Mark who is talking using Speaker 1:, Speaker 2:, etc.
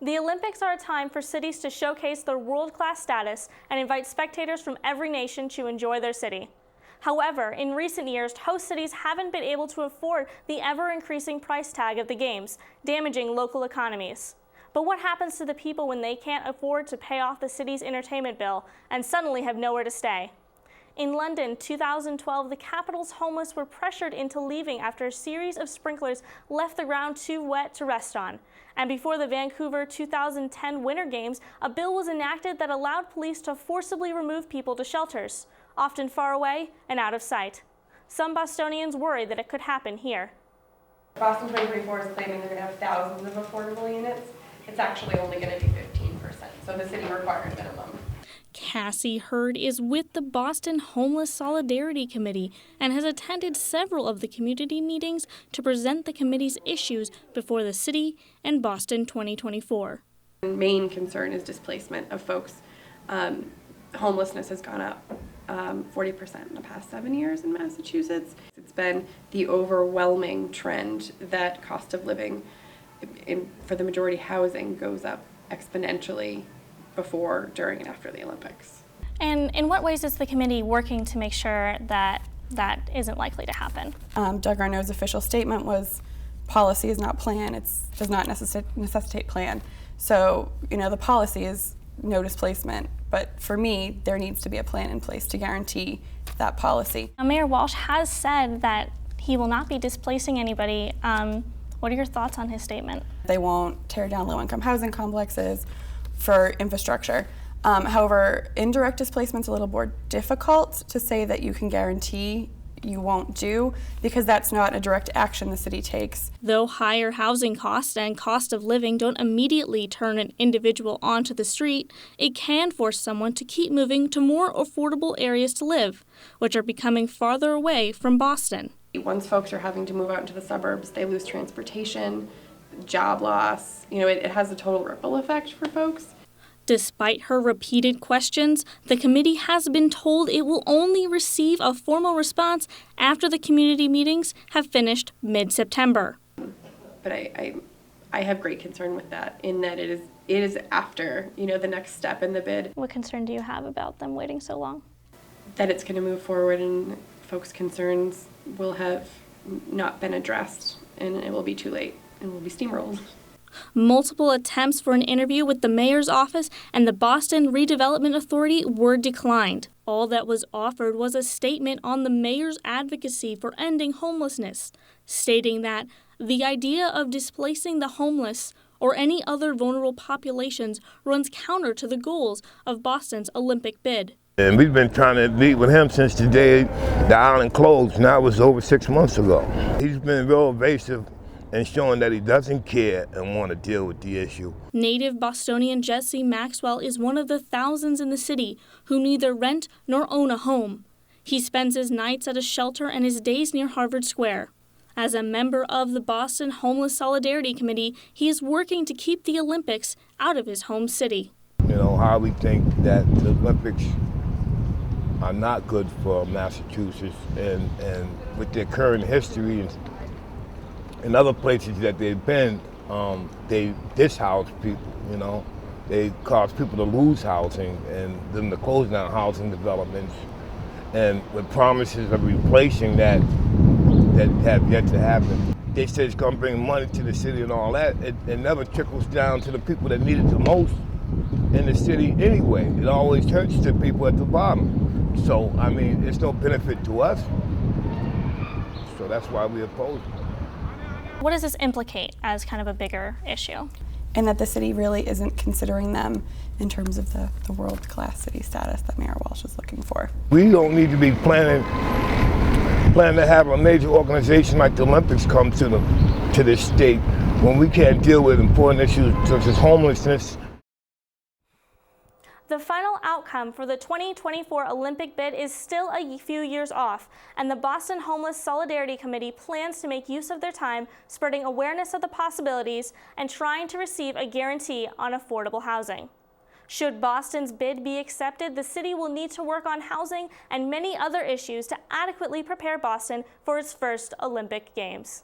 Speaker 1: The Olympics are a time for cities to showcase their world-class status and invite spectators from every nation to enjoy their city. However, in recent years, host cities haven't been able to afford the ever-increasing price tag of the Games, damaging local economies. But what happens to the people when they can't afford to pay off the city's entertainment bill and suddenly have nowhere to stay? In London, 2012, the capital's homeless were pressured into leaving after a series of sprinklers left the ground too wet to rest on. And before the Vancouver 2010 Winter Games, a bill was enacted that allowed police to forcibly remove people to shelters, often far away and out of sight. Some Bostonians worry that it could happen here.
Speaker 2: Boston 2024 is claiming they're going to have thousands of affordable units. It's actually only going to be 15%, so the city required minimum.
Speaker 1: Cassie Hurd is with the Boston Homeless Solidarity Committee and has attended several of the community meetings to present the committee's issues before the city and Boston 2024.
Speaker 2: The main concern is displacement of folks. Homelessness has gone up 40% in the past 7 years in Massachusetts. It's been the overwhelming trend that cost of living for the majority housing goes up exponentially before, during, and after the Olympics.
Speaker 1: And in what ways is the committee working to make sure that that isn't likely to happen?
Speaker 3: Doug Arnaud's official statement was, policy is not plan, it does not necessitate plan. So, the policy is no displacement, but for me, there needs to be a plan in place to guarantee that policy.
Speaker 1: Now, Mayor Walsh has said that he will not be displacing anybody. What are your thoughts on his statement?
Speaker 3: They won't tear down low-income housing complexes for infrastructure. However, indirect displacement's a little more difficult to say that you can guarantee you won't do, because that's not a direct action the city takes.
Speaker 1: Though higher housing costs and cost of living don't immediately turn an individual onto the street, it can force someone to keep moving to more affordable areas to live, which are becoming farther away from Boston.
Speaker 2: Once folks are having to move out into the suburbs, they lose transportation, job loss. It has a total ripple effect for folks.
Speaker 1: Despite her repeated questions, the committee has been told it will only receive a formal response after the community meetings have finished mid-September.
Speaker 2: But I have great concern with that, in that it is after, the next step in the bid.
Speaker 1: What concern do you have about them waiting so long?
Speaker 2: That it's going to move forward and folks' concerns will have not been addressed, and it will be too late and will be steamrolled.
Speaker 1: Multiple attempts for an interview with the mayor's office and the Boston Redevelopment Authority were declined. All that was offered was a statement on the mayor's advocacy for ending homelessness, stating that the idea of displacing the homeless or any other vulnerable populations runs counter to the goals of Boston's Olympic bid.
Speaker 4: And we've been trying to meet with him since the day the island closed. Now it was over 6 months ago. He's been real evasive and showing that he doesn't care and want to deal with the issue.
Speaker 1: Native Bostonian Jesse Maxwell is one of the thousands in the city who neither rent nor own a home. He spends his nights at a shelter and his days near Harvard Square. As a member of the Boston Homeless Solidarity Committee, he is working to keep the Olympics out of his home city.
Speaker 4: How we think that the Olympics are not good for Massachusetts, and with their current history in other places that they've been, they dishouse people, They cause people to lose housing and them to close down housing developments, and with promises of replacing that have yet to happen. They say it's going to bring money to the city and all that. It never trickles down to the people that need it the most in the city anyway. It always hurts the people at the bottom. So, it's no benefit to us. So that's why we oppose it.
Speaker 1: What does this implicate as kind of a bigger issue?
Speaker 3: And that the city really isn't considering them in terms of the world-class city status that Mayor Walsh is looking for.
Speaker 4: We don't need to be planning to have a major organization like the Olympics come to this state when we can't deal with important issues such as homelessness.
Speaker 1: The final outcome for the 2024 Olympic bid is still a few years off, and the Boston Homeless Solidarity Committee plans to make use of their time spreading awareness of the possibilities and trying to receive a guarantee on affordable housing. Should Boston's bid be accepted, the city will need to work on housing and many other issues to adequately prepare Boston for its first Olympic Games.